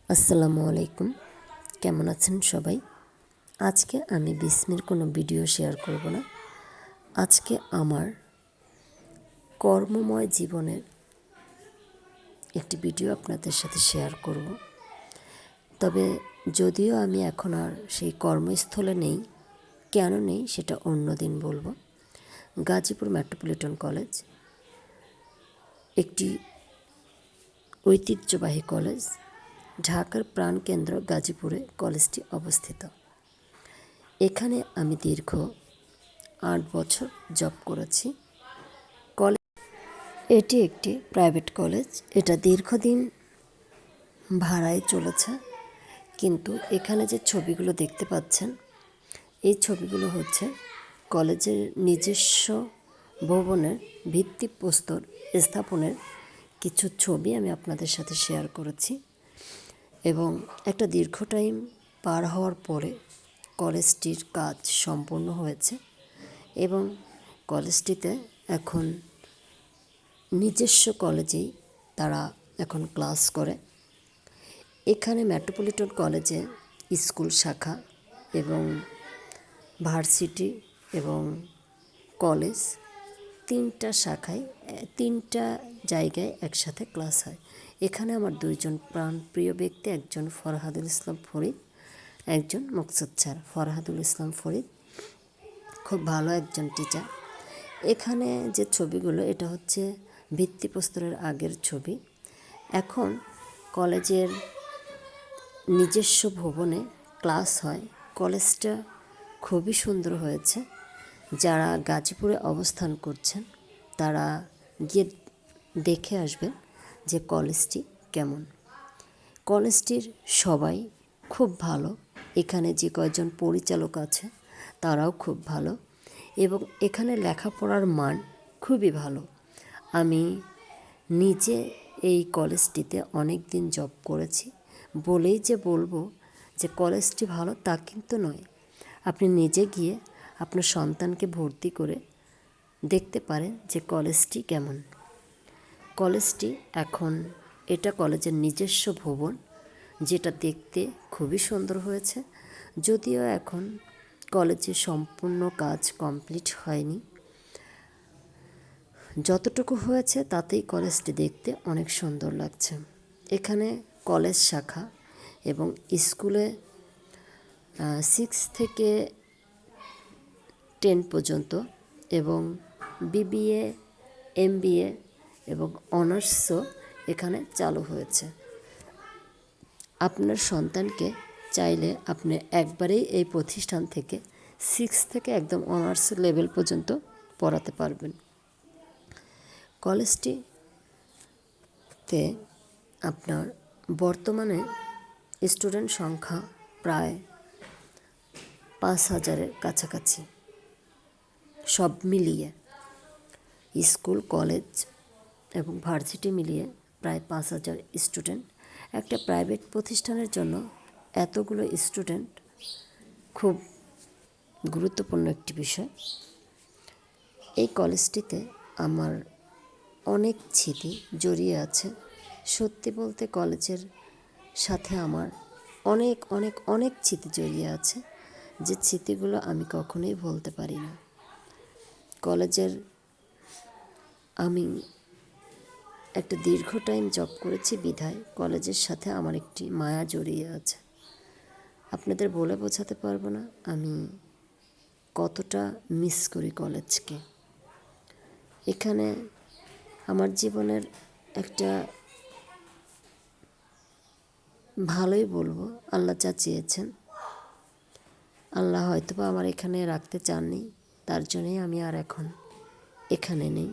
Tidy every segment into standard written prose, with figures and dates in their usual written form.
আসসালামু আলাইকুম। কেমন আছেন সবাই? আজকে আমি বিসমির কোনো ভিডিও শেয়ার করব না। আজকে আমার কর্মময় জীবনের একটি ভিডিও আপনাদের সাথে শেয়ার করব। তবে যদিও আমি এখন আর সেই কর্মস্থলে নেই, কেন নেই সেটা অন্য দিন বলবো। গাজীপুর মেট্রোপলিটন কলেজ একটি ঐতিহ্যবাহী কলেজ। ঢাকার প্রাণকেন্দ্র গাজীপুরে কলেজটি অবস্থিত। এখানে আমি দীর্ঘ 8 বছর জব করেছি। এটি একটি প্রাইভেট কলেজ। এটা দীর্ঘদিন ভাড়ায় চলেছে, কিন্তু এখানে যে ছবিগুলো দেখতে পাচ্ছেন, এই ছবিগুলো হচ্ছে কলেজের নিজস্ব ভবনের ভিত্তিপ্রস্তর স্থাপনের কিছু ছবি আমি আপনাদের সাথে শেয়ার করেছি। এবং একটা দীর্ঘ টাইম পার হওয়ার পরে কলেজটির কাজ সম্পূর্ণ হয়েছে এবং কলেজটিতে এখন নিজস্ব কলেজেই তারা এখন ক্লাস করে। এখানে মেট্রোপলিটন কলেজে স্কুল শাখা এবং ভার্সিটি এবং কলেজ 3টা শাখায় 3টা জায়গায় একসাথে ক্লাস হয়। এখানে আমার 2জন প্রাণপ্রিয় ব্যক্তি, একজন ফরহাদুল ইসলাম ফরিদ, একজন মকসুদ স্যার। ফরহাদুল ইসলাম ফরিদ খুব ভালো একজন টিচার। এখানে যে ছবিগুলো, এটা হচ্ছে ভিত্তিপ্রস্তরের আগের ছবি। এখন কলেজের নিজস্ব ভবনে ক্লাস হয়। কলেজটা খুবই সুন্দর হয়েছে। যারা গাজীপুরে অবস্থান করছেন তারা গিয়ে দেখে আসবেন যে কলেজটি কেমন। কলেজটির সবাই খুব ভালো। এখানে যে কয়েকজন পরিচালক আছে তারাও খুব ভালো এবং এখানে লেখাপড়ার মান খুবই ভালো। আমি নিজে এই কলেজটিতে অনেক দিন জব করেছি বলেই যে বলবো যে কলেজটি ভালো তা কিন্তু নয়। আপনি নিজে গিয়ে আপনার সন্তানকে ভর্তি করে দেখতে পারেন যে কলেজটি কেমন। কলেজটি এখন এটা কলেজের নিজস্ব ভবন, যেটা দেখতে খুবই সুন্দর হয়েছে। যদিও এখন কলেজে সম্পূর্ণ কাজ কমপ্লিট হয়নি, যতটুকু হয়েছে তাতেই কলেজটি দেখতে অনেক সুন্দর লাগছে। এখানে কলেজ শাখা এবং স্কুলে 6 থেকে 10 পর্যন্ত এবং বিবিএ, এমবিএ এবং অনার্সও এখানে চালু হয়েছে। আপনার সন্তানকে চাইলে আপনি একবারেই এই প্রতিষ্ঠান থেকে 6 থেকে একদম অনার্স লেভেল পর্যন্ত পড়াতে পারবেন। কলেজটিতে আপনার বর্তমানে স্টুডেন্ট সংখ্যা প্রায় 5,000-এর কাছাকাছি, সব মিলিয়ে স্কুল, কলেজ এবং ভার্সিটি মিলিয়ে প্রায় 5,000 স্টুডেন্ট। একটা প্রাইভেট প্রতিষ্ঠানের জন্য এতগুলো স্টুডেন্ট খুব গুরুত্বপূর্ণ একটি বিষয়। এই কলেজটিতে আমার অনেক স্মৃতি জড়িয়ে আছে। সত্যি বলতে কলেজের সাথে আমার অনেক অনেক অনেক স্মৃতি জড়িয়ে আছে, যে স্মৃতিগুলো আমি কখনোই ভুলতে পারি না। কলেজের আমি একটা দীর্ঘ টাইম জব করেছি বিধায় কলেজের সাথে আমার একটি মায়া জড়িয়ে আছে। আপনাদের বলে বোঝাতে পারবো না আমি কতটা মিস করি কলেজকে। এখানে আমার জীবনের একটা ভালোই বলবো, আল্লাহ যা চেয়েছেন, আল্লাহ হয়তোবা আমার এখানে রাখতে চাননি, তার জন্যই আমি আর এখন এখানে নেই।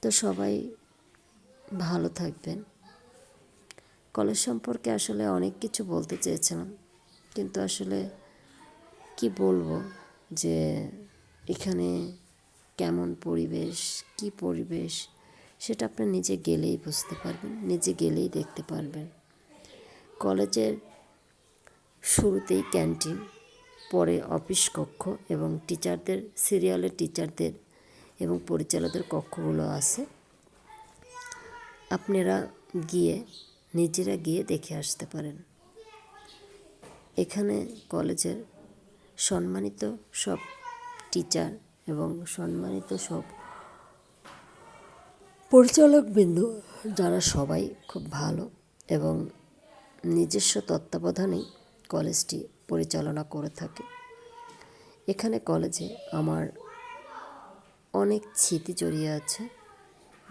তো সবাই ভালো থাকবেন। কলেজ সম্পর্কে আসলে অনেক কিছু বলতে চেয়েছিলাম, কিন্তু আসলে কি বলবো যে এখানে কেমন পরিবেশ, কি পরিবেশ, সেটা আপনি নিজে গেলেই বুঝতে পারবেন, নিজে গেলেই দেখতে পারবেন। কলেজের শুরুতেই ক্যান্টিন, পরে অফিস কক্ষ এবং টিচারদের সিরিয়ালের টিচারদের এবং পরিচালকদের কক্ষগুলো আছে। আপনারা গিয়ে নিজেরা গিয়ে দেখে আসতে পারেন। এখানে কলেজের সম্মানিত সব টিচার এবং সম্মানিত সব পরিচালকবৃন্দ, যারা সবাই খুব ভালো এবং নিজস্ব তত্ত্বাবধানেই কলেজটি পরিচালনা করে থাকে। এখানে কলেজে আমার অনেক স্মৃতি জড়িয়ে আছে,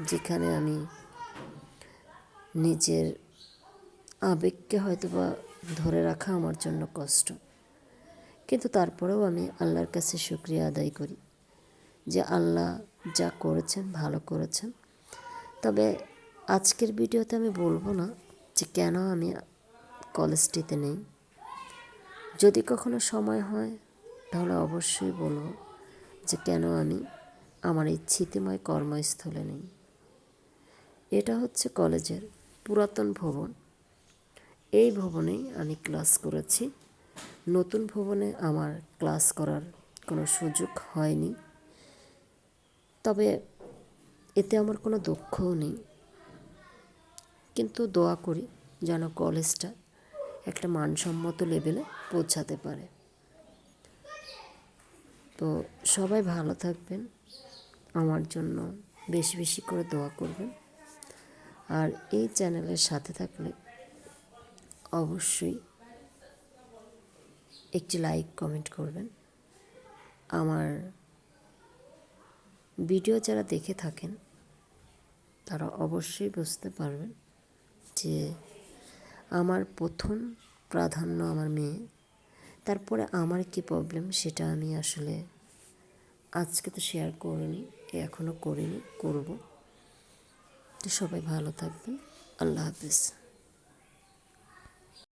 যেখানে আমি নিজের আবেগকে হয়তো বা ধরে রাখা আমার জন্য কষ্ট, কিন্তু তারপরেও আমি আল্লাহর কাছে শুকরিয়া আদায় করি যে আল্লাহ যা করেছেন ভালো করেছেন। তবে আজকের ভিডিওতে আমি বলবো না যে কেন আমি কলেজটিতে নেই। যদি কখনো সময় হয় তাহলে অবশ্যই বলবো যে কেন আমি আমার এই স্মৃতিময় কর্মস্থলে নেই। এটা হচ্ছে কলেজের পুরাতন ভবন। এই ভবনেই আমি ক্লাস করেছি। নতুন ভবনে আমার ক্লাস করার কোনো সুযোগ হয়নি। তবে এতে আমার কোনো দুঃখও নেই, কিন্তু দোয়া করি যেন কলেজটা একটা মানসম্মত লেভেলে পৌঁছাতে পারে। তো সবাই ভালো থাকবেন, আমার জন্য বেশি বেশি করে দোয়া করবেন। আর এই চ্যানেলের সাথে থাকলে অবশ্যই একটি লাইক কমেন্ট করবেন। আমার ভিডিও যারা দেখে থাকেন তারা অবশ্যই বুঝতে পারবেন যে আমার প্রথম প্রাধান্য আমার মেয়ে, তারপরে আমার কি প্রবলেম সেটা আমি আসলে আজকে তো শেয়ার করিনি, এখনও করিনি, করব। তো সবাই ভালো থাকবেন। আল্লাহ হাফেজ।